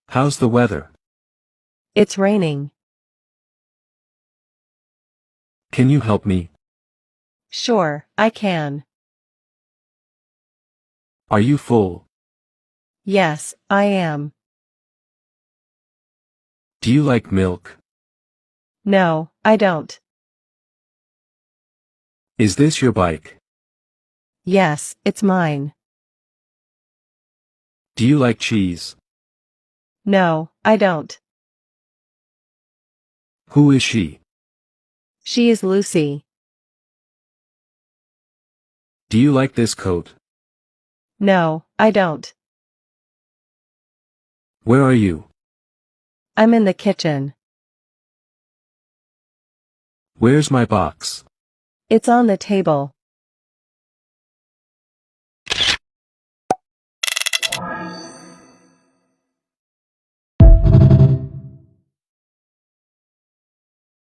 How's the weather? It's raining. Can you help me? Sure, I can. Are you full? Yes, I am. Do you like milk? No, I don't. Is this your bike? Yes, it's mine. Do you like cheese? No, I don't. Who is she? She is Lucy. Do you like this coat? No, I don't. Where are you? I'm in the kitchen. Where's my box? It's on the table.